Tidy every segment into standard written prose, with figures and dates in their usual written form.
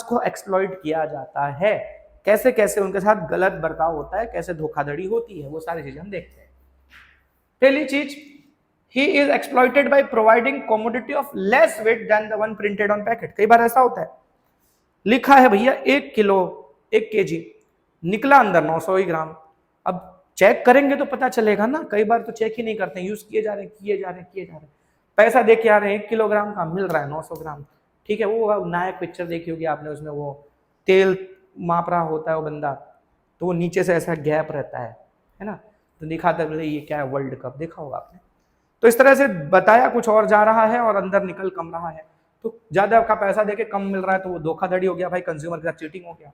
को एक्सप्लॉइट किया जाता है, कैसे कैसे उनके साथ गलत बर्ताव होता है, कैसे धोखाधड़ी होती है, वो सारी चीजें हम देखते हैं। पहली चीज, he is exploited by providing commodity of less weight than the one printed on packet। कई बार ऐसा होता है, लिखा है भैया 1 किलो 1 kg, निकला अंदर 900 ही ग्राम। अब चेक करेंगे तो पता चलेगा ना, कई बार तो चेक ही नहीं करते, यूज किए जा रहे हैं किए जा रहे हैं किए जा रहे हैं, पैसा दे के आ रहे हैं 1 किलोग्राम का, मिल रहा है 900 ग्राम। ठीक है, वो नायक पिक्चर देखी होगी आपने, उसमें वो तेल माप रहा होता है वो बंदा, तो वो नीचे से ऐसा गैप रहता है ना, तो दिखाता है ये क्या है, वर्ल्ड कप देखा होगा आपने। तो इस तरह से बताया कुछ और जा रहा है और अंदर निकल कम रहा है, तो ज्यादा का पैसा देके कम मिल रहा है, तो वो धोखाधड़ी हो गया भाई, कंज्यूमर के साथ चीटिंग हो गया।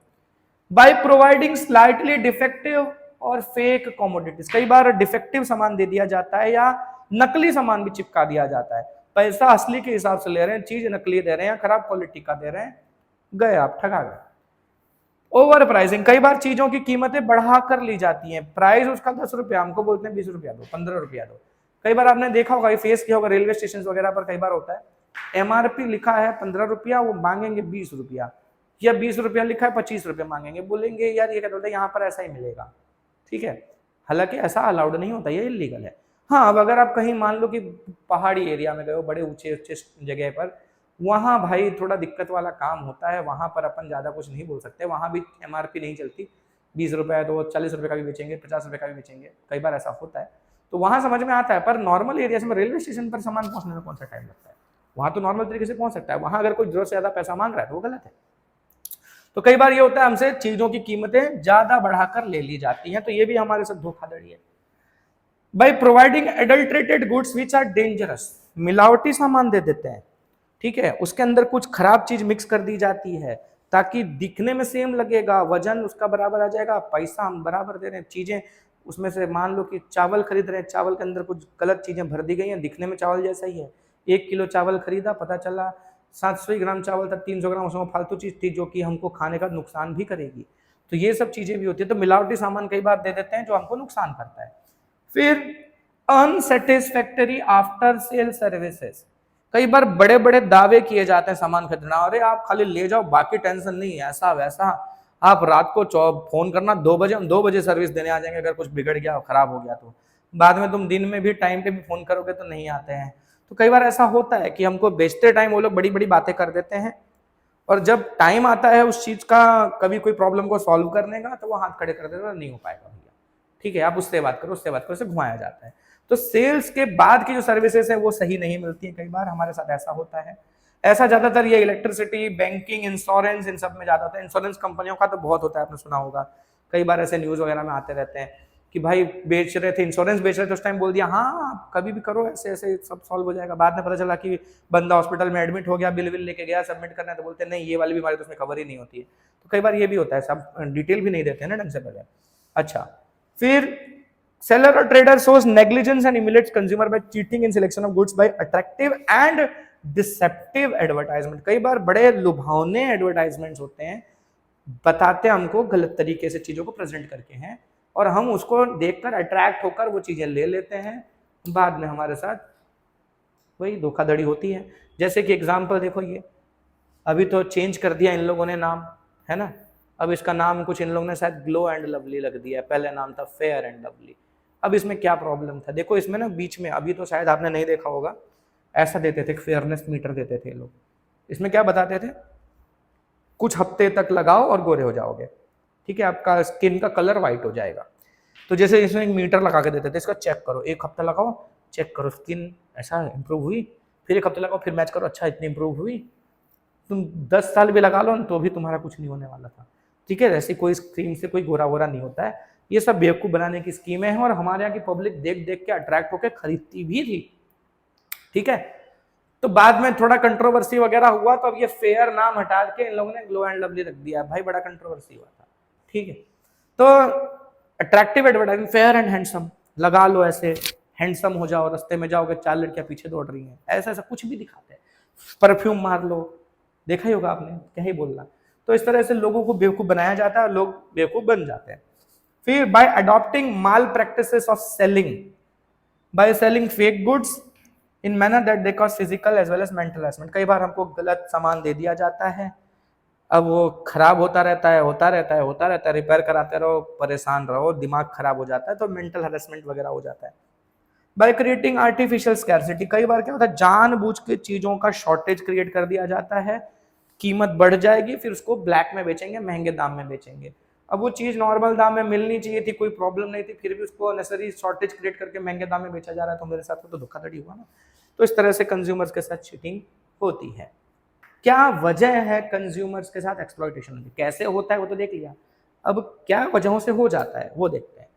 बाय प्रोवाइडिंग स्लाइटली डिफेक्टिव और फेक कमोडिटीज, कई बार डिफेक्टिव सामान दे दिया जाता है या नकली सामान भी चिपका दिया जाता है, पैसा असली के हिसाब से ले रहे हैं, चीज नकली दे रहे हैं, खराब क्वालिटी का दे रहे हैं, गए आप, ठगा गए। ओवर प्राइसिंग, कई बार चीजों की कीमतें बढ़ा कर ली जाती हैं, प्राइस उसका 10 रुपया, हमको बोलते हैं 20 रुपया दो, 15 रुपया दो। कई बार आपने देखा होगा, फेस किया होगा रेलवे स्टेशन वगैरह पर, कई बार होता है एमआरपी लिखा है 15 रुपया, वो मांगेंगे 20 रुपया, या 20 रुपया लिखा है 25 रुपया मांगेंगे, बोलेंगे यार ये क्या होता है, यहाँ पर ऐसा ही मिलेगा। ठीक है, हालांकि ऐसा अलाउड नहीं होता, ये इलीगल है। हाँ, अब अगर आप कहीं मान लो कि पहाड़ी एरिया में गए हो, बड़े ऊंचे ऊंचे जगह पर, वहां भाई थोड़ा दिक्कत वाला काम होता है, वहां पर अपन ज्यादा कुछ नहीं बोल सकते, वहां भी एमआरपी नहीं चलती, 20 रुपया है तो 40 रुपये का भी बेचेंगे, 50 रुपये का भी बेचेंगे, कई बार ऐसा होता है, तो वहां समझ में आता है। पर नॉर्मल एरिया में, रेलवे स्टेशन पर सामान पहुंचने में कौन सा टाइम लगता है, वहां तो नॉर्मल तरीके से पहुंच सकता है, वहां अगर कोई जरूरत से ज्यादा पैसा मांग रहा है तो वो गलत है। तो कई बार ये होता है, हमसे चीजों की कीमतें ज्यादा बढ़ाकर ले ली जाती हैं, तो ये भी हमारे साथ धोखाधड़ी है। By providing adulterated goods which are dangerous, मिलावटी सामान दे देते हैं, ठीक है, उसके अंदर कुछ खराब चीज मिक्स कर दी जाती है ताकि दिखने में सेम लगेगा, वजन उसका बराबर आ जाएगा, पैसा हम बराबर दे रहे हैं, चीजें उसमें से मान लो कि चावल खरीद रहे हैं, चावल के अंदर कुछ गलत चीजें भर दी गई हैं, दिखने में चावल जैसा ही है, 1 किलो चावल खरीदा, पता चला 700 ग्राम चावल था, 300 ग्राम उसमें फालतू चीज थी जो कि हमको खाने का नुकसान भी करेगी। तो ये सब चीजें भी होती है, तो मिलावटी सामान कई बार दे देते हैं जो हमको नुकसान करता है। फिर अनसेटिस्फैक्टरी आफ्टर सेल सर्विसेज, कई बार बड़े बड़े दावे किए जाते हैं सामान खरीदना, अरे आप खाली ले जाओ, बाकी टेंशन नहीं है, ऐसा वैसा, आप रात को फोन करना 2 बजे, हम 2 बजे सर्विस देने आ जाएंगे, अगर कुछ बिगड़ गया खराब हो गया तो। बाद में तुम दिन में भी टाइम पे भी फोन करोगे तो नहीं आते हैं। तो कई बार ऐसा होता है कि हमको बेचते टाइम वो लोग बड़ी बड़ी बातें कर देते हैं, और जब टाइम आता है उस चीज का कभी कोई प्रॉब्लम को सॉल्व करने का, तो वो हाथ खड़े कर देते हैं, नहीं हो पाएगा भैया, ठीक है आप उससे बात करो, उससे बात करो, उसे घुमाया जाता है। तो सेल्स के बाद की जो सर्विसेज है वो सही नहीं मिलती है, कई बार हमारे साथ ऐसा होता है। ऐसा ज्यादातर ये इलेक्ट्रिसिटी, बैंकिंग, इंश्योरेंस, इन सब में ज्यादा होता है। इंश्योरेंस कंपनियों का तो बहुत होता है, आपने सुना होगा, कई बार ऐसे न्यूज वगैरह में आते रहते हैं कि भाई बेच रहे थे, इंश्योरेंस बेच रहे थे, उस टाइम बोल दिया हाँ आप कभी भी करो, ऐसे ऐसे सब सॉल्व हो जाएगा। बाद में पता चला कि बंदा हॉस्पिटल में एडमिट हो गया, बिल विल लेके गया सबमिट करना है, तो बोलते हैं नहीं ये वाली बीमारी तो उसमें कवर ही नहीं होती है। तो कई बार ये भी होता है, सब डिटेल भी नहीं देते हैं ना ढंग से पहले। अच्छा, फिर seller or trader shows negligence and humiliates consumer by cheating in selection of goods by attractive and deceptive advertisement। कई बार बड़े लुभावने एडवर्टाइजमेंट्स होते हैं, बताते हैं हमको गलत तरीके से चीजों को प्रेजेंट करके हैं, और हम उसको देखकर अट्रैक्ट होकर वो चीजें ले लेते हैं, बाद में हमारे साथ वही धोखाधड़ी होती है। जैसे कि एग्जाम्पल देखो, ये अभी तो चेंज कर दिया इन लोगों ने नाम, है ना, अब इसका नाम कुछ इन लोगों ने शायद ग्लो एंड लवली रख दिया, पहले नाम था फेयर एंड लवली। अब इसमें क्या प्रॉब्लम था, देखो इसमें ना बीच में, अभी तो शायद आपने नहीं देखा होगा, ऐसा देते थे, फेयरनेस मीटर देते थे लोग। इसमें क्या बताते थे, कुछ हफ्ते तक लगाओ और गोरे हो जाओगे, ठीक है, आपका स्किन का कलर व्हाइट हो जाएगा। तो जैसे इसमें एक मीटर लगा के देते थे, इसका चेक करो, 1 हफ्ता लगाओ, चेक करो स्किन ऐसा इंप्रूव हुई, फिर 1 हफ्ते लगाओ, फिर मैच करो, अच्छा इतनी इंप्रूव हुई। तुम 10 साल भी लगा लो तो भी तुम्हारा कुछ नहीं होने वाला था, ठीक है। ऐसी कोई स्क्रीन से कोई गोरा गोरा नहीं होता है, ये सब बेवकूफ बनाने की स्कीमें हैं, और हमारे यहाँ की पब्लिक देख देख के अट्रैक्ट होकर खरीदती भी थी, ठीक है। तो बाद में थोड़ा कंट्रोवर्सी वगैरह हुआ, तो अब ये फेयर नाम हटा के इन लोगों ने ग्लो एंड लवली रख दिया, भाई बड़ा कंट्रोवर्सी हुआ था, ठीक है। तो attractive advertising, fair and handsome, लगा लो ऐसे, हैंडसम हो जाओ, रास्ते में जाओगे 4 लड़कियां पीछे दौड़ रही हैं, ऐसा ऐसा कुछ भी दिखाते हैं, परफ्यूम मार लो, देखा ही होगा आपने, क्या ही बोलना। तो इस तरह से लोगों को बेवकूफ बनाया जाता है, लोग बेवकूफ बन जाते हैं। फिर by adopting malpractices of selling, by selling fake goods in manner that they cause physical as well as mental harassment. कई बार हमको गलत सामान दे दिया जाता है, अब वो खराब होता रहता है, होता रहता है, होता रहता है, रिपेयर कराते रहो, परेशान रहो, दिमाग खराब हो जाता है, तो मेंटल हैरेसमेंट वगैरह हो जाता है। बाय क्रिएटिंग आर्टिफिशियल स्कैर्सिटी, कई बार क्या होता है जानबूझ के चीजों का शॉर्टेज क्रिएट कर दिया जाता है, कीमत बढ़ जाएगी, फिर उसको ब्लैक में बेचेंगे, महंगे दाम में बेचेंगे। अब वो चीज नॉर्मल दाम में मिलनी चाहिए थी, कोई प्रॉब्लम नहीं थी, फिर भी उसको नेसेसरी शॉर्टेज क्रिएट करके महंगे दाम में बेचा जा रहा है, तो मेरे साथ तो धोखाधड़ी हुआ ना। तो इस तरह से कंज्यूमर्स के साथ चीटिंग होती है। क्या वजह है कंज्यूमर्स के साथ एक्सप्लॉयटेशन की, कैसे होता है वो तो देख लिया, अब क्या वजहों से हो जाता है वो देखते हैं।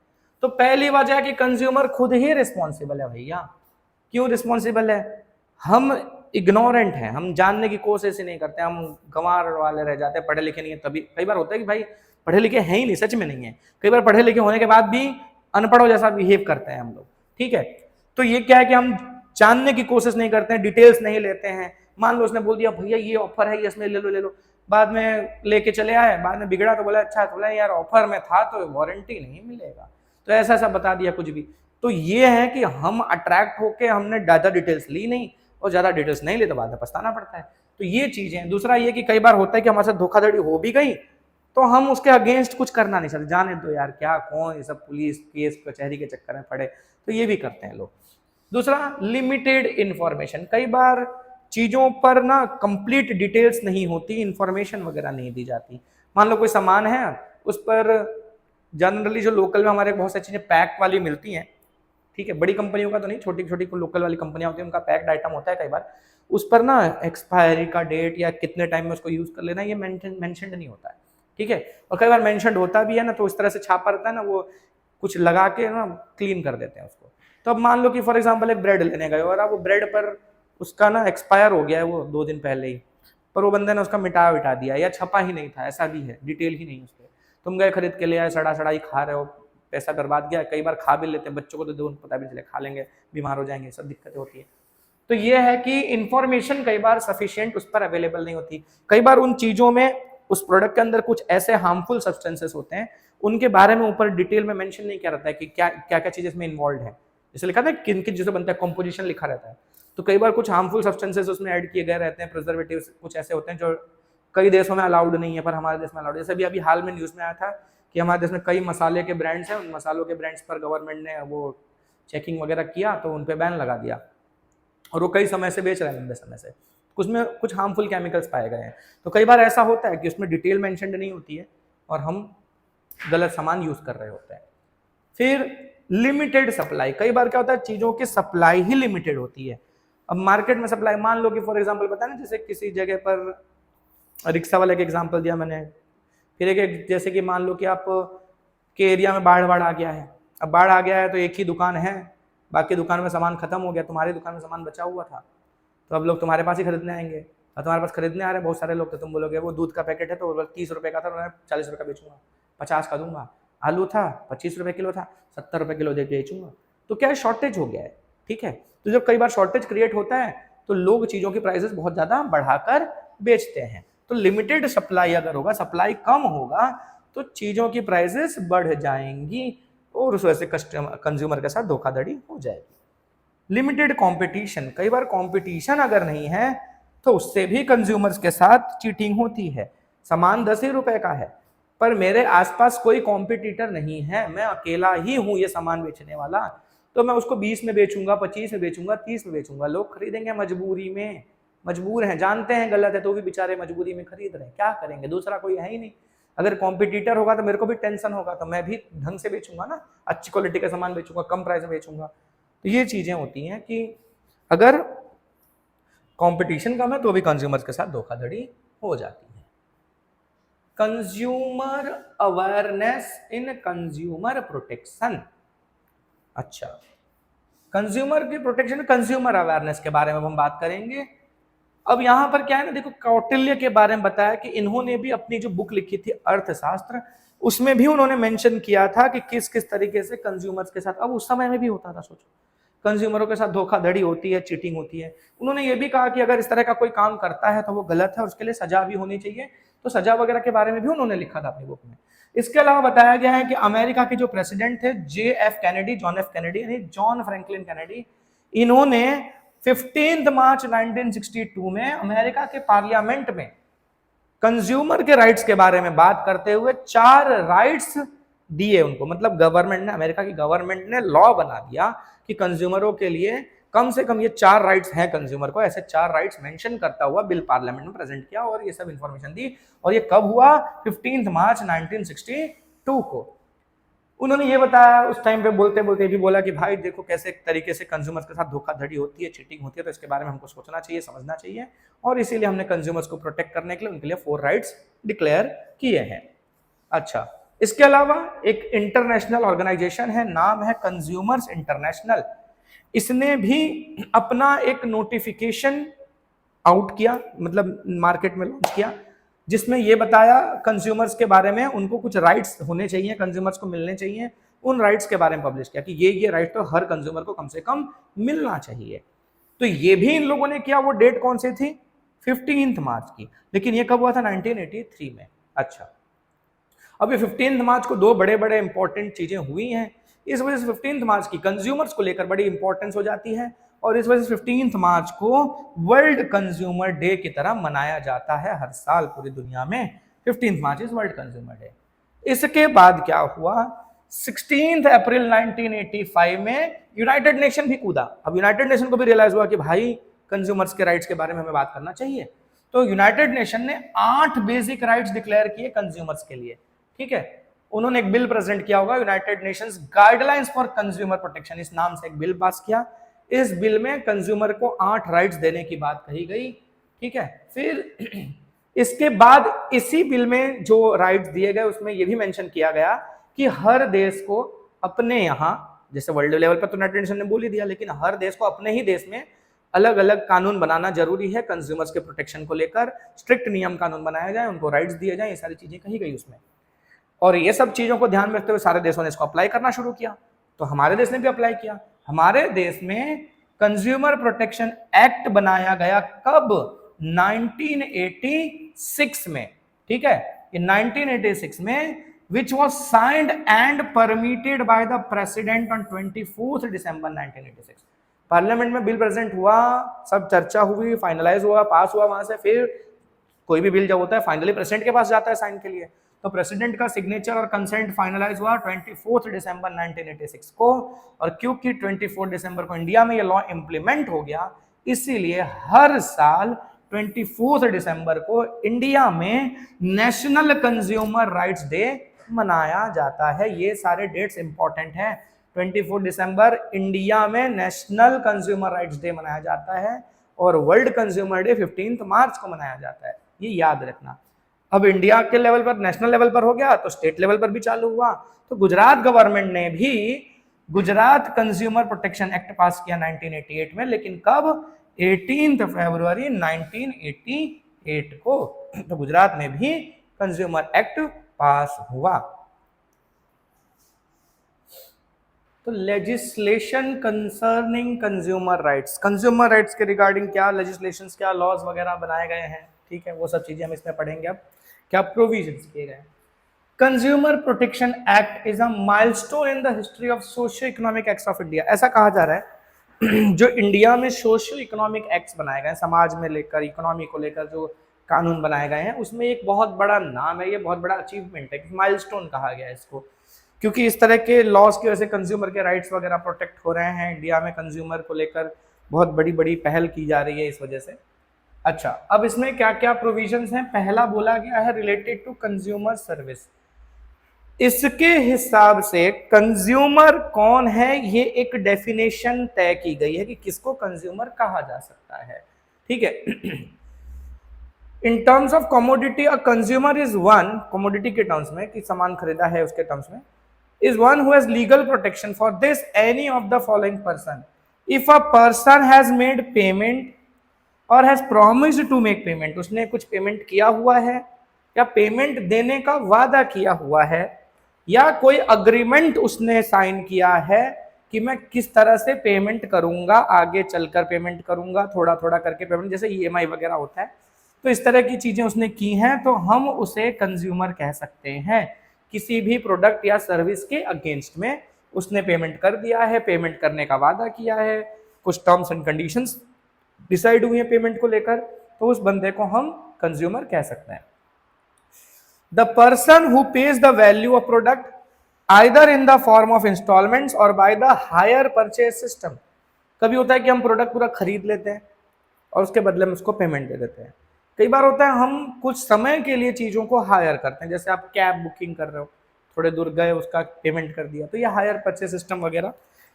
तो पहली वजह है कि कंज्यूमर खुद ही रिस्पॉन्सिबल है भैया। क्यों रिस्पॉन्सिबल है? हम इग्नोरेंट हैं, हम जानने की कोशिश ही नहीं करते, हम गंवार वाले रह जाते हैं, पढ़े लिखे नहीं है तभी। कई बार होता है कि भाई पढ़े लिखे हैं ही नहीं, सच में नहीं है, कई बार पढ़े लिखे होने के बाद भी अनपढ़ों जैसा बिहेव करते हैं हम लोग, ठीक है। तो ये क्या है कि हम जानने की कोशिश नहीं करते हैं, डिटेल्स नहीं लेते हैं। मान लो उसने बोल दिया भैया ये ऑफर है, ये इसमें ले लो ले लो, बाद में लेके चले आए, बाद में बिगड़ा तो बोला अच्छा, तो बोला यार ऑफर में था तो वारंटी नहीं मिलेगा, तो ऐसा ऐसा बता दिया कुछ भी। तो ये है कि हम अट्रैक्ट होके हमने ज्यादा डिटेल्स ली नहीं, और ज्यादा डिटेल्स नहीं ले तो बाद में पछताना पड़ता है। तो ये चीजें। दूसरा ये कि कई बार होता है कि हमारे साथ धोखाधड़ी हो भी गई तो हम उसके अगेंस्ट कुछ करना नहीं चाहते, जाने दो यार क्या कौन ये सब पुलिस केस कचहरी के चक्कर में पड़े, तो ये भी करते हैं लोग। दूसरा लिमिटेड इंफॉर्मेशन, कई बार चीजों पर ना कंप्लीट डिटेल्स नहीं होती, इंफॉर्मेशन वगैरह नहीं दी जाती। मान लो कोई सामान है, उस पर जनरली जो लोकल में हमारे बहुत सारी चीजें पैक वाली मिलती हैं, ठीक है, बड़ी कंपनियों का तो नहीं, छोटी छोटी लोकल वाली कंपनियां होती हैं, उनका पैक्ड आइटम होता है, कई बार उस पर ना एक्सपायरी का डेट या कितने टाइम में उसको यूज कर लेना ये मेंशन नहीं होता है, ठीक है। और कई बार मेंशन होता भी है ना, तो इस तरह से छापा रहता है ना, वो कुछ लगा के ना क्लीन कर देते हैं उसको। तो अब मान लो कि फॉर एग्जाम्पल एक ब्रेड लेने गए और अब वो ब्रेड पर उसका ना एक्सपायर हो गया है वो 2 दिन पहले ही, पर वो बंदे ने उसका मिटा दिया या छपा ही नहीं था, ऐसा भी है, डिटेल ही नहीं उस पर। तुम गए खरीद के ले आए, सड़ा सड़ा ही खा रहे हो, पैसा बर्बाद गया। कई बार खा भी लेते हैं, बच्चों को तो दो पता भी चले, खा लेंगे बीमार हो जाएंगे, सब दिक्कतें होती है। तो ये है कि इंफॉर्मेशन कई बार सफिशिएंट उस पर अवेलेबल नहीं होती। कई बार उन चीजों में, उस प्रोडक्ट के अंदर कुछ ऐसे हार्मफुल सब्सटेंसेस होते हैं, उनके बारे में ऊपर डिटेल में मेंशन नहीं किया रहता है कि क्या क्या क्या चीज इसमें इन्वॉल्व है। जैसे लिखा था किन किन चीजों बनता है, कंपोजिशन लिखा रहता है, तो कई बार कुछ हार्मफुल सब्सटेंसेस उसमें ऐड किए गए रहते हैं, प्रिजर्वेटिव्स कुछ ऐसे होते हैं जो कई देशों में अलाउड नहीं है पर हमारे देश में अलाउड है। जैसे भी अभी हाल में न्यूज में आया था कि हमारे देश में कई मसाले के ब्रांड्स हैं, उन मसालों के ब्रांड्स पर गवर्नमेंट ने वो चेकिंग वगैरह किया तो उन पर बैन लगा दिया, और वो कई समय से बेच रहे हैं, लंबे समय से। उसमें कुछ हार्मफुल केमिकल्स पाए गए हैं। तो कई बार ऐसा होता है कि उसमें डिटेल मेंशन नहीं होती है और हम गलत सामान यूज कर रहे होते हैं। फिर लिमिटेड सप्लाई, कई बार क्या होता है चीजों की सप्लाई ही लिमिटेड होती है। अब मार्केट में सप्लाई, मान लो कि फॉर एग्जांपल पता ना, जैसे किसी जगह पर रिक्शा वाले का एग्जांपल दिया मैंने, फिर एक जैसे कि मान लो कि आप के एरिया में बाढ़ आ गया है, अब बाढ़ आ गया है तो एक ही दुकान है, बाकी दुकान में सामान खत्म हो गया, तुम्हारी दुकान में सामान बचा हुआ था, तो अब लोग तुम्हारे पास ही खरीदने आएंगे, और तुम्हारे पास खरीदने आ रहे हैं बहुत सारे लोग, तो तुम बोलोगे वो दूध का पैकेट है तो 30 रुपये का था, मैं 40 रुपये का बेचूंगा, 50 का दूंगा। आलू था 25 रुपये किलो था, 70 रुपये किलो दे बेचूंगा। तो क्या है, शॉर्टेज हो गया है, ठीक है। तो जब कई बार शॉर्टेज क्रिएट होता है तो लोग चीजों की प्राइसेस बहुत ज्यादा बढ़ाकर बेचते हैं। तो लिमिटेड सप्लाई अगर होगा, सप्लाई कम होगा, तो चीजों की प्राइसेस बढ़ जाएंगी और उस वजह से कस्टमर कंज्यूमर के साथ धोखाधड़ी हो जाएगी। लिमिटेड कंपटीशन, कई बार कंपटीशन अगर नहीं है तो उससे भी कंज्यूमर्स के साथ चीटिंग होती है। सामान 10 ही रुपए का है पर मेरे आसपास कोई कॉम्पिटिटर नहीं है, मैं अकेला ही हूं ये सामान बेचने वाला, तो मैं उसको 20 में बेचूंगा, 25 में बेचूंगा, 30 में बेचूंगा। लोग खरीदेंगे मजबूरी में, मजबूर हैं, जानते हैं गलत है तो भी बेचारे मजबूरी में खरीद रहे हैं, क्या करेंगे, दूसरा कोई है ही नहीं। अगर कॉम्पिटिटर होगा तो मेरे को भी टेंशन होगा, तो मैं भी ढंग से बेचूंगा ना, अच्छी क्वालिटी का सामान बेचूंगा, कम प्राइस में बेचूंगा। तो ये चीजें होती हैं कि अगर कंपटीशन कम है तो भी कंज्यूमर्स के साथ धोखाधड़ी हो जाती है। Consumer awareness in consumer protection. अच्छा, कंज्यूमर की प्रोटेक्शन, कंज्यूमर अवेयरनेस के बारे में हम बात करेंगे। अब यहां पर क्या है ना, देखो कौटिल्य के बारे में बताया कि इन्होंने भी अपनी जो बुक लिखी थी अर्थशास्त्र, उसमें भी उन्होंने मेंशन किया था कि किस किस तरीके से कंज्यूमर्स के साथ, अब उस समय में भी होता था, सोचो कंज्यूमरों के साथ धोखाधड़ी होती है, चीटिंग होती है। उन्होंने ये भी कहा कि अगर इस तरह का कोई काम करता है तो वो गलत है और उसके लिए सजा भी होनी चाहिए, तो सजा वगैरह के बारे में भी उन्होंने लिखा था अपनी बुक में। इसके अलावा बताया गया है कि अमेरिका के जो प्रेसिडेंट थे JF Kennedy, John F Kennedy यानी जॉन फ्रैंकलिन कैनेडी, इन्होंने 15 मार्च 1962 में अमेरिका के पार्लियामेंट में कंज्यूमर के राइट्स के बारे में बात करते हुए 4 राइट्स दिए उनको, मतलब गवर्नमेंट ने, अमेरिका की गवर्नमेंट ने लॉ बना दिया कि कंज्यूमरों के लिए कम से कम ये 4 राइट्स हैं कंज्यूमर को, ऐसे 4 राइट्स मेंशन करता हुआ बिल पार्लियामेंट में प्रेजेंट किया और ये सब इंफॉर्मेशन दी। और ये कब हुआ? 15 मार्च 1962 को। उन्होंने ये बताया उस टाइम पे, बोलते बोलते भी बोला कि भाई देखो कैसे एक तरीके से कंज्यूमर्स के साथ धोखाधड़ी होती है, चीटिंग होती है, तो इसके बारे में हमको सोचना चाहिए, समझना चाहिए, और इसीलिए हमने कंज्यूमर्स को प्रोटेक्ट करने के लिए उनके लिए 4 राइट्स डिक्लेयर किए हैं। अच्छा, इसके अलावा एक इंटरनेशनल ऑर्गेनाइजेशन है, नाम है कंज्यूमर्स इंटरनेशनल। इसने भी अपना एक नोटिफिकेशन आउट किया, मतलब मार्केट में लॉन्च किया, जिसमें ये बताया कंज्यूमर्स के बारे में, उनको कुछ राइट्स होने चाहिए, कंज्यूमर्स को मिलने चाहिए, उन राइट्स के बारे में पब्लिश किया कि ये राइट तो हर कंज्यूमर को कम से कम मिलना चाहिए। तो ये भी इन लोगों ने किया। वो डेट कौन सी थी? 15 मार्च की। लेकिन ये कब हुआ था? 1983 में। अच्छा, अब ये 15 मार्च को 2 बड़े बड़े इंपॉर्टेंट चीजें हुई हैं, इस वजह से 15 मार्च की कंज्यूमर्स को लेकर बड़ी इंपॉर्टेंस हो जाती है, और इस वजह से 15 मार्च को वर्ल्ड कंज्यूमर डे की तरह मनाया जाता है हर साल पूरी दुनिया में। 15 मार्च इज वर्ल्ड कंज्यूमर डे। इसके बाद क्या हुआ? 16 अप्रैल 1985 में यूनाइटेड नेशन भी कूदा। अब यूनाइटेड नेशन को भी रियलाइज हुआ कि भाई कंज्यूमर्स के राइट्स के बारे में हमें बात करना चाहिए, तो यूनाइटेड नेशन ने 8 बेसिक राइट्स डिक्लेयर किए कंज्यूमर्स के लिए। ठीक है, उन्होंने एक बिल प्रेजेंट किया होगा, United Nations guidelines for consumer protection, इस नाम से एक बिल पास किया। इस बिल में कंज्यूमर को 8 राइट्स देने की बात कही गई। ठीक है, फिर इसके बाद इसी बिल में जो राइट्स दिए गए उसमें यह भी मेंशन किया गया कि हर देश को अपने यहाँ, जैसे वर्ल्ड लेवल पर तो यूनाइटेड नेशन ने बोल ही दिया, लेकिन हर देश को अपने ही देश में अलग अलग कानून बनाना जरूरी है कंज्यूमर्स के प्रोटेक्शन को लेकर, स्ट्रिक्ट नियम कानून बनाया जाए, उनको राइट्स दिए जाए, ये सारी चीजें कही गई उसमें। और ये सब चीजों को ध्यान में रखते हुए सारे देशों ने इसको अप्लाई करना शुरू किया। तो हमारे देश ने भी अप्लाई किया। हमारे देश में कंज्यूमर प्रोटेक्शन एक्ट बनाया गया कब? 1986 में। ठीक है, इन 1986 में which was signed and permitted by the president on 24 December 1986। Parliament में बिल प्रेजेंट हुआ, सब चर्चा हुई, फाइनलाइज हुआ, पास हुआ। वहां से फिर कोई भी बिल जब होता है फाइनली प्रेसिडेंट के पास जाता है साइन के लिए, तो प्रेसिडेंट का सिग्नेचर और कंसेंट फाइनलाइज हुआ 24 दिसंबर 1986 को। और क्योंकि 24 दिसंबर को इंडिया में ये लॉ इंप्लीमेंट हो गया, इसीलिए हर साल 24 दिसंबर को इंडिया में नेशनल कंज्यूमर राइट्स डे मनाया जाता है। ये सारे डेट्स इंपॉर्टेंट हैं। 24 दिसंबर इंडिया में नेशनल कंज्यूमर राइट्स डे मनाया जाता है, और वर्ल्ड कंज्यूमर डे 15 मार्च को मनाया जाता है। ये याद रखना। अब इंडिया के लेवल पर, नेशनल लेवल पर हो गया, तो स्टेट लेवल पर भी चालू हुआ। तो गुजरात गवर्नमेंट ने भी गुजरात कंज्यूमर प्रोटेक्शन एक्ट पास किया 1988 में, लेकिन कब? 18 फरवरी 1988 को। तो गुजरात में भी कंज्यूमर एक्ट पास हुआ। तो legislation concerning consumer rights, consumer rights के रिगार्डिंग क्या लेजिस्लेशंस, क्या लॉज वगैरह बनाए गए हैं, ठीक है, वो सब चीजें हम इसमें पढ़ेंगे। अब क्या प्रोविजंस किए गए। Consumer protection act is a milestone in the history of socio economic acts of India. ऐसा कहा जा रहा है जो इंडिया में सोशियो इकोनॉमिक एक्ट्स बनाए गए, समाज में लेकर, इकोनॉमी को लेकर जो कानून बनाए गए हैं, उसमें एक बहुत बड़ा नाम है, ये बहुत बड़ा अचीवमेंट है, माइलस्टोन कहा गया है इसको, क्योंकि इस तरह के लॉज की वजह से कंज्यूमर के राइट्स वगैरह प्रोटेक्ट हो रहे हैं। इंडिया में कंज्यूमर को लेकर बहुत बड़ी बड़ी पहल की जा रही है इस वजह से। अच्छा, अब इसमें क्या क्या प्रोविजंस हैं। पहला बोला गया है रिलेटेड टू कंज्यूमर सर्विस। इसके हिसाब से कंज्यूमर कौन है, ये एक डेफिनेशन तय की गई है कि किसको कंज्यूमर कहा जा सकता है। ठीक है, in terms of commodity a consumer is one, commodity के टर्म्स में कि सामान खरीदा है उसके टर्म्स में, is one who has legal protection for this any of the following person. If a person has made payment or has promised to make payment, उसने कुछ पेमेंट किया हुआ है या पेमेंट देने का वादा किया हुआ है, या कोई अग्रीमेंट उसने साइन किया है कि मैं किस तरह से पेमेंट करूंगा, आगे चलकर पेमेंट करूंगा, थोड़ा थोड़ा करके पेमेंट, जैसे EMI वगैरह होता है, तो इस तरह की चीजें उसने की हैं, तो हम उसे कंज्यूमर कह सकते हैं। किसी भी प्रोडक्ट या सर्विस के अगेंस्ट में उसने पेमेंट कर दिया है, पेमेंट करने का वादा किया है, कुछ टर्म्स एंड कंडीशंस डिसाइड हुई है पेमेंट को लेकर, तो उस बंदे को हम कंज्यूमर कह सकते हैं। The person who pays the value of product either in the form of instalments और by the hire purchase system. कभी होता है कि हम प्रोडक्ट पूरा खरीद लेते हैं और उसके बदले में उसको पेमेंट दे देते हैं। कई बार होता है हम कुछ समय के लिए चीज़ों को हायर करते हैं, जैसे आप कैब बुकिंग कर रहे हो, थोड़े दूर गए, उसका पेमेंट कर दिया, तो ये हायर परचेज सिस्टम वगैरह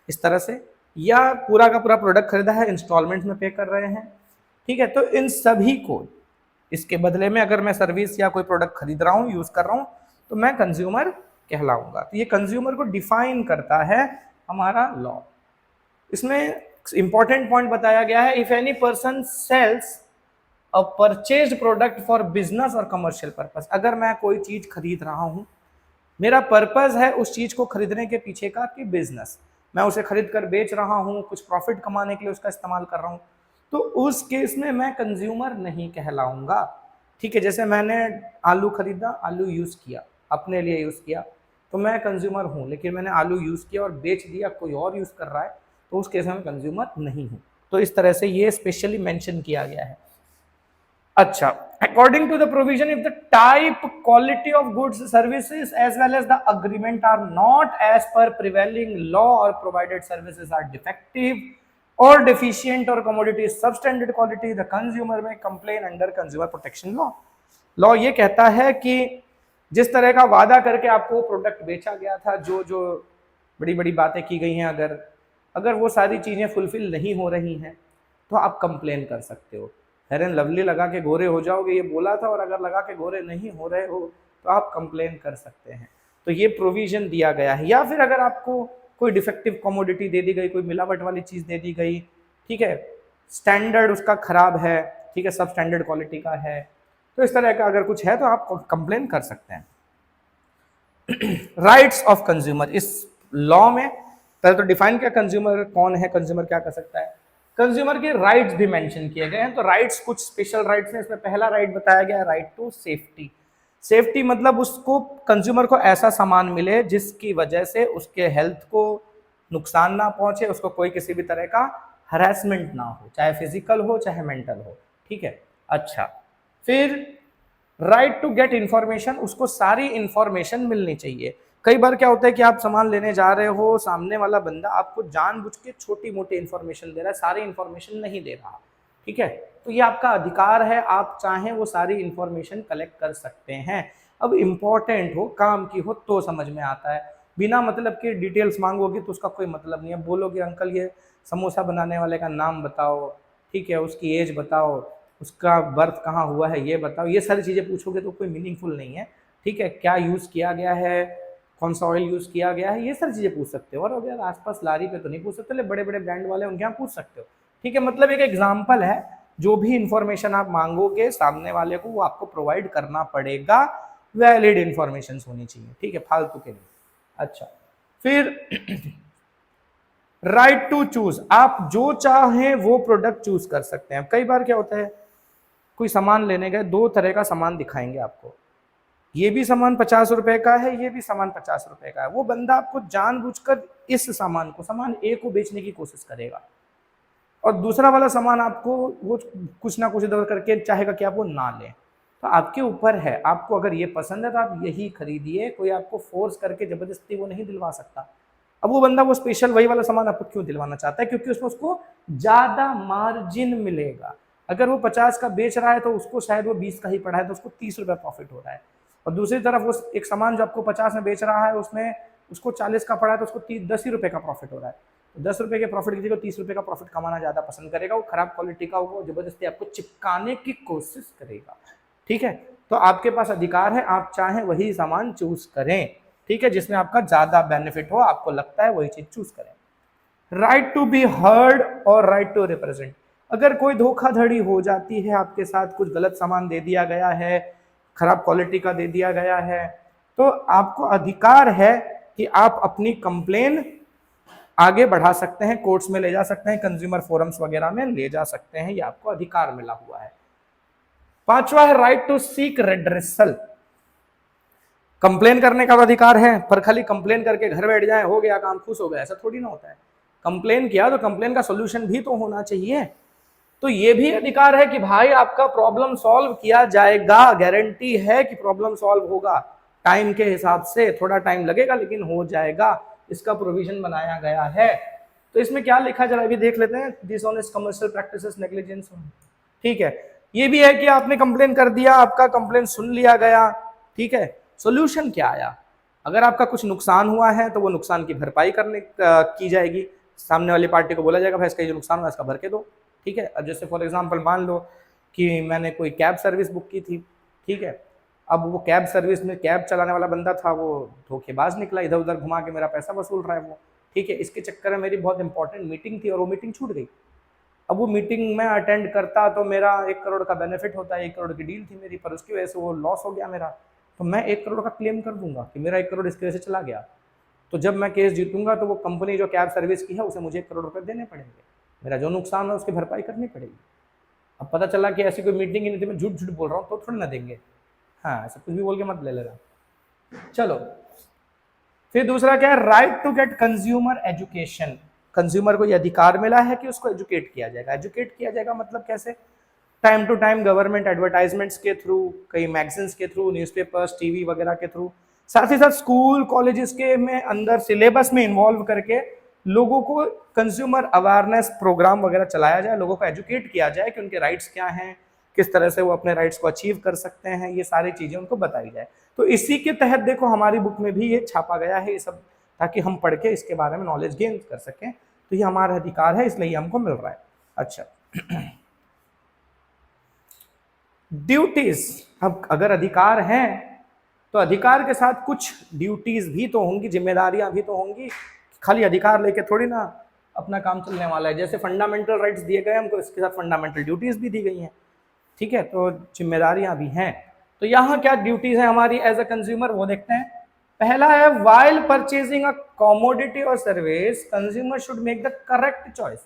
इस तरह से, या पूरा का पूरा प्रोडक्ट खरीदा है इंस्टॉलमेंट में पे कर रहे हैं, ठीक है। तो इन सभी को इसके बदले में अगर मैं सर्विस या कोई प्रोडक्ट खरीद रहा हूँ, यूज कर रहा हूँ, तो मैं कंज्यूमर कहलाऊंगा। तो ये कंज्यूमर को डिफाइन करता है हमारा लॉ। इसमें इंपॉर्टेंट पॉइंट बताया गया है, if any person sells a purchased product for business और कमर्शियल पर्पस। अगर मैं कोई चीज खरीद रहा हूं, मेरा पर्पस है उस चीज को खरीदने के पीछे का कि बिजनेस, मैं उसे खरीद कर बेच रहा हूं, कुछ प्रॉफिट कमाने के लिए उसका इस्तेमाल कर रहा हूं, तो उस केस में मैं कंज्यूमर नहीं कहलाऊंगा, ठीक है। जैसे मैंने आलू खरीदा, आलू यूज किया, अपने लिए यूज किया, तो मैं कंज्यूमर हूं, लेकिन मैंने आलू यूज किया और बेच दिया, कोई और यूज कर रहा है, तो उस केस में मैं कंज्यूमर नहीं हूं। तो इस तरह से ये स्पेशली मेंशन किया गया है। अच्छा, according to the provision, if the type, quality of goods, services as well as the agreement are not as per prevailing law और प्रोवाइडेड सर्विसेज आर डिफेक्टिव और deficient और commodity is substandard quality, the consumer may complain under consumer protection law। Law ये कहता है कि जिस तरह का वादा करके आपको प्रोडक्ट बेचा गया था, जो जो बड़ी बड़ी बातें की गई हैं, अगर वो सारी चीजें फुलफिल नहीं हो रही हैं, तो आप कंप्लेन कर सकते हो। फेयर एंड लवली लगा के गोरे हो जाओगे ये बोला था, और अगर लगा के गोरे नहीं हो रहे हो तो आप कंप्लेन कर सकते हैं। तो ये प्रोविजन दिया गया है। या फिर अगर आपको कोई डिफेक्टिव कमोडिटी दे दी गई, कोई मिलावट वाली चीज दे दी गई, ठीक है, स्टैंडर्ड उसका खराब है, ठीक है, सब स्टैंडर्ड क्वालिटी का है, तो इस तरह का अगर कुछ है तो आप कंप्लेन कर सकते हैं। राइट्स ऑफ कंज्यूमर, इस लॉ में पहले तो डिफाइन किया कंज्यूमर कौन है, कंज्यूमर क्या कर सकता है। कंज्यूमर के राइट्स भी मेंशन किए गए हैं। तो राइट्स कुछ स्पेशल राइट्स हैं। इसमें पहला राइट बताया गया है राइट टू सेफ्टी। सेफ्टी मतलब उसको, कंज्यूमर को ऐसा सामान मिले जिसकी वजह से उसके हेल्थ को नुकसान ना पहुंचे, उसको कोई किसी भी तरह का हरासमेंट ना हो, चाहे फिजिकल हो चाहे मेंटल हो, ठीक है। अच्छा, फिर राइट टू गेट इंफॉर्मेशन, उसको सारी इंफॉर्मेशन मिलनी चाहिए। कई बार क्या होता है कि आप सामान लेने जा रहे हो, सामने वाला बंदा आपको जानबूझ के छोटी मोटी इंफॉर्मेशन दे रहा है, सारी इंफॉर्मेशन नहीं दे रहा, ठीक है। तो ये आपका अधिकार है, आप चाहें वो सारी इंफॉर्मेशन कलेक्ट कर सकते हैं। अब इम्पोर्टेंट हो, काम की हो तो समझ में आता है, बिना मतलब के डिटेल्स मांगोगे तो उसका कोई मतलब नहीं है। बोलोगे अंकल ये समोसा बनाने वाले का नाम बताओ, ठीक है, उसकी एज बताओ, उसका बर्थ कहाँ हुआ है ये बताओ, ये सारी चीज़ें पूछोगे तो कोई मीनिंगफुल नहीं है, ठीक है। क्या यूज़ किया गया है, कौन सा ऑयल यूज़ किया गया है, ये सारी चीज़ें पूछ सकते हो। और अगर आसपास लारी पे तो नहीं पूछ सकते, बड़े बड़े ब्रांड वाले उनके यहाँ पूछ सकते हो, ठीक है। मतलब एक एग्जाम्पल है, जो भी इंफॉर्मेशन आप मांगोगे सामने वाले को वो आपको प्रोवाइड करना पड़ेगा, वैलिड इंफॉर्मेशन होनी चाहिए, ठीक है, फालतू के नहीं। अच्छा, फिर राइट टू चूज, आप जो चाहें वो प्रोडक्ट चूज कर सकते हैं। कई बार क्या होता है, कोई सामान लेने गए, दो तरह का सामान दिखाएंगे आपको, ये भी सामान 50 रुपए का है, ये भी सामान 50 रुपए का है। वो बंदा आपको जानबूझकर इस सामान को, सामान ए को बेचने की कोशिश करेगा, और दूसरा वाला सामान आपको वो कुछ ना कुछ इधर करके चाहेगा कि आप वो ना लें। तो आपके ऊपर है, आपको अगर ये पसंद है तो आप यही खरीदिए, कोई आपको फोर्स करके जबरदस्ती वो नहीं दिलवा सकता। अब वो बंदा वो स्पेशल वही वाला सामान आपको क्यों दिलवाना चाहता है, क्योंकि उसमें उसको ज्यादा मार्जिन मिलेगा। अगर वो 50 का बेच रहा है तो उसको शायद वो 20 का ही पड़ा है, तो उसको 30 रुपये प्रॉफिट हो रहा है। और दूसरी तरफ वो एक सामान जो आपको 50 में बेच रहा है, उसमें उसको 40 का पड़ा है, तो उसको 10 ही रुपये का प्रॉफिट हो रहा है। तो 10 रुपये के प्रॉफिट की जगह 30 रुपये का प्रॉफिट कमाना ज्यादा पसंद करेगा। वो खराब क्वालिटी का होगा, जबरदस्ती आपको चिपकाने की कोशिश करेगा, ठीक है। तो आपके पास अधिकार है, आप चाहें वही सामान चूज करें, ठीक है, जिसमें आपका ज्यादा बेनिफिट हो, आपको लगता है वही चीज चूज करें। राइट टू बी हर्ड और राइट टू रिप्रेजेंट, अगर कोई धोखाधड़ी हो जाती है आपके साथ, कुछ गलत सामान दे दिया गया है, खराब क्वालिटी का दे दिया गया है, तो आपको अधिकार है कि आप अपनी कंप्लेन आगे बढ़ा सकते हैं, कोर्ट्स में ले जा सकते हैं, कंज्यूमर फोरम्स वगैरह में ले जा सकते हैं, ये आपको अधिकार मिला हुआ है। पांचवा है right to seek redressal, complain करने का अधिकार है, पर खाली कंप्लेन करके घर बैठ जाए, हो गया काम, खुश हो गया, ऐसा थोड़ी ना होता है। कंप्लेन किया तो कंप्लेन का सोल्यूशन भी तो होना चाहिए, तो ये भी अधिकार है कि भाई आपका प्रॉब्लम सॉल्व किया जाएगा, गारंटी है कि प्रॉब्लम सॉल्व होगा, टाइम के हिसाब से थोड़ा टाइम लगेगा लेकिन हो जाएगा, इसका प्रोविजन बनाया गया है। तो इसमें क्या लिखा जरा अभी देख लेते हैं, डिसऑनेस्ट कमर्शियल प्रैक्टिसेस, नेग्लिजेंस। ठीक है, ये भी है कि आपने कंप्लेन कर दिया, आपका कंप्लेन सुन लिया गया, ठीक है, सोल्यूशन क्या आया? अगर आपका कुछ नुकसान हुआ है तो वो नुकसान की भरपाई करने की जाएगी, सामने वाली पार्टी को बोला जाएगा भाई इसका जो नुकसान हुआ इसका भर के दो। ठीक है, अब जैसे फॉर एग्जांपल मान लो कि मैंने कोई कैब सर्विस बुक की थी, ठीक है, अब वो कैब सर्विस में कैब चलाने वाला बंदा था वो धोखेबाज निकला, इधर उधर घुमा के मेरा पैसा वसूल रहा है वो, ठीक है, इसके चक्कर में मेरी बहुत इंपॉर्टेंट मीटिंग थी और वो मीटिंग छूट गई। अब वो मीटिंग में अटेंड करता तो मेरा 1 करोड़ का बेनिफिट होता है, 1 करोड़ की डील थी मेरी, पर उसकी वजह से वो लॉस हो गया मेरा, तो मैं 1 करोड़ का क्लेम कर दूंगा कि मेरा 1 करोड़ इसकी वजह से चला गया। तो जब मैं केस जीतूंगा तो वो कंपनी जो कैब सर्विस की है उसे मुझे 1 करोड़ रुपए देने पड़ेंगे, मेरा जो नुकसान है उसकी भरपाई करनी पड़ेगी। अब पता चला कि ऐसी कोई मीटिंग ही नहीं थी, मैं झूठ झूठ बोल रहा हूँ तो थोड़ी ना देंगे, हाँ ऐसा कुछ भी बोल के मत ले लेना। चलो फिर दूसरा क्या है, right to get consumer education. Consumer को यह अधिकार मिला है कि उसको एजुकेट किया जाएगा। एजुकेट किया जाएगा मतलब कैसे? Time to time government advertisements के थ्रू, कई मैगजीन्स के थ्रू, न्यूज़पेपर्स, टीवी वगैरह के थ्रू, साथ ही साथ स्कूल कॉलेजेस के में अंदर सिलेबस में इन्वॉल्व करके लोगों को कंज्यूमर अवेयरनेस प्रोग्राम वगैरह चलाया जाए, लोगों को एजुकेट किया जाए कि उनके राइट्स क्या हैं, किस तरह से वो अपने राइट्स को अचीव कर सकते हैं, ये सारी चीजें उनको बताई जाए। तो इसी के तहत देखो हमारी बुक में भी ये छापा गया है ये सब, ताकि हम पढ़ के इसके बारे में नॉलेज गेन कर सकें। तो ये हमारा अधिकार है, इसलिए हमको मिल रहा है। अच्छा ड्यूटीज, अब अगर अधिकार हैं तो अधिकार के साथ कुछ ड्यूटीज भी तो होंगी, जिम्मेदारियां भी तो होंगी, खाली अधिकार लेके थोड़ी ना अपना काम चलने वाला है। जैसे फंडामेंटल राइट्स दिए गए हमको, इसके साथ फंडामेंटल ड्यूटीज भी दी गई हैं, ठीक है, तो जिम्मेदारियां भी हैं। तो यहाँ क्या ड्यूटीज है हमारी एज अ कंज्यूमर, वो देखते हैं। पहला है व्हाइल परचेजिंग अ कमोडिटी और service consumer should make the correct choice.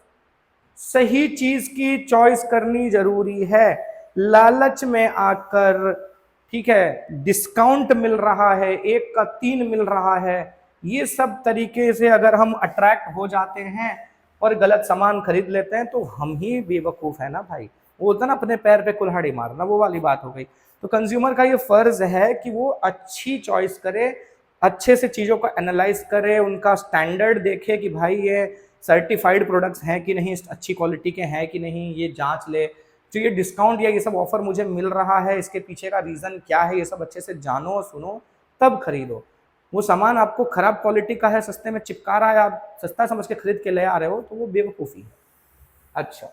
सही चीज की चॉइस करनी जरूरी है। लालच में आकर, ठीक है, डिस्काउंट मिल रहा है, 1 का 3 मिल रहा है, ये सब तरीके से अगर हम अट्रैक्ट हो जाते हैं और गलत सामान खरीद लेते हैं तो हम ही बेवकूफ है ना भाई। वो होता ना अपने पैर पे कुल्हाड़ी मारना, वो वाली बात हो गई। तो कंज्यूमर का ये फर्ज है कि वो अच्छी चॉइस करे, अच्छे से चीजों को एनालाइज करे, उनका स्टैंडर्ड देखे कि भाई ये सर्टिफाइड प्रोडक्ट्स हैं कि नहीं, अच्छी क्वालिटी के हैं कि नहीं, ये जांच ले। तो ये डिस्काउंट या ये सब ऑफर मुझे मिल रहा है, इसके पीछे का रीजन क्या है, ये सब अच्छे से जानो सुनो तब खरीदो। वो सामान आपको खराब क्वालिटी का है, सस्ते में चिपका रहा है, आप सस्ता समझ के खरीद के ले आ रहे हो, तो वो बेवकूफ़ी है। अच्छा,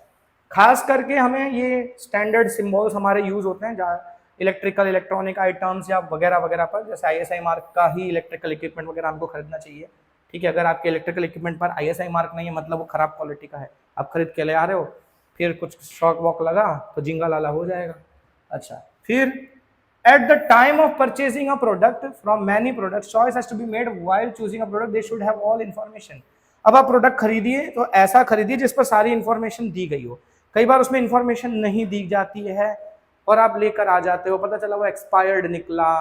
खास करके हमें ये स्टैंडर्ड सिंबल्स हमारे यूज होते हैं जहाँ इलेक्ट्रिकल इलेक्ट्रॉनिक आइटम्स या वगैरह वगैरह पर, जैसे ISI मार्क का ही इलेक्ट्रिकल इक्विपमेंट वगैरह हमको खरीदना चाहिए। ठीक है, अगर आपके इलेक्ट्रिकल इक्विपमेंट पर ISI मार्क नहीं है मतलब वो खराब क्वालिटी का है, आप खरीद के ले आ रहे हो, फिर कुछ शॉक वॉक लगा तो जिंगा लाला हो जाएगा। अच्छा, फिर at the time of purchasing a product from many products, choice has to be made while choosing a product, they should have all information। अब आप प्रोडक्ट खरीदिए तो ऐसा खरीदिए जिस पर सारी इंफॉर्मेशन दी गई हो। कई बार उसमें इंफॉर्मेशन नहीं दी जाती है और आप लेकर आ जाते हो, पता चला वो एक्सपायर्ड निकला,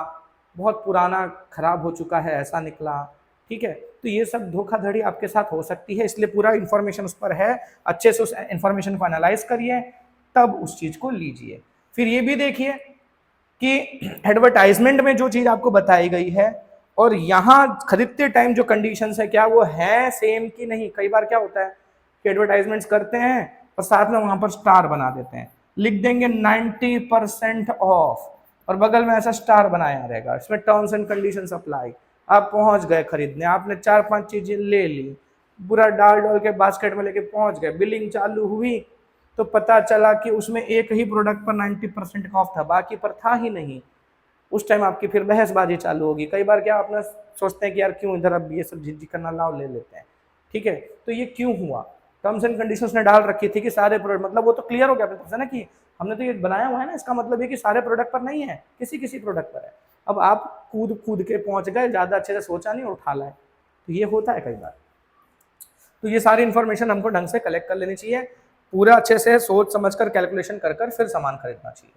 बहुत पुराना खराब हो चुका है ऐसा निकला। ठीक है, तो ये सब धोखाधड़ी आपके साथ हो सकती है, इसलिए पूरा इंफॉर्मेशन उस पर है, अच्छे से उस इंफॉर्मेशन को एनालाइज करिए तब उस चीज को लीजिए। फिर ये भी देखिए कि एडवर्टाइजमेंट में जो चीज आपको बताई गई है और यहाँ खरीदते टाइम जो कंडीशंस है क्या वो है सेम कि नहीं। कई बार क्या होता है कि एडवर्टाइजमेंट्स करते हैं और साथ में वहां पर स्टार बना देते हैं, लिख देंगे 90% ऑफ और बगल में ऐसा स्टार बनाया रहेगा, इसमें टर्म्स एंड कंडीशंस अप्लाई। आप पहुंच गए खरीदने, आपने 4-5 चीजें ले ली, पूरा डाल डाल के बास्केट में लेके पहुंच गए, बिलिंग चालू हुई तो पता चला कि उसमें एक ही प्रोडक्ट पर 90% का ऑफ था, बाकी पर था ही नहीं। उस टाइम आपकी फिर बहसबाजी चालू होगी। कई बार क्या अपना सोचते हैं कि यार क्यों इधर अब ये सब झिझक करना, लाओ ले लेते हैं। ठीक है, तो ये क्यों हुआ, टर्म्स एंड कंडीशंस ने डाल रखी थी कि सारे प्रोडक्ट, मतलब वो तो क्लियर हो गया अपने तरफ से ना कि हमने तो ये बनाया हुआ है ना, इसका मतलब ये कि सारे प्रोडक्ट पर नहीं है, किसी किसी प्रोडक्ट पर है। अब आप कूद कूद के पहुंच गए, ज्यादा अच्छे से सोचा नहीं, उठा लाए, तो ये होता है कई बार। तो ये सारी इन्फॉर्मेशन हमको ढंग से कलेक्ट कर लेनी चाहिए, पूरा अच्छे से सोच समझकर कैलकुलेशन कर फिर सामान खरीदना चाहिए।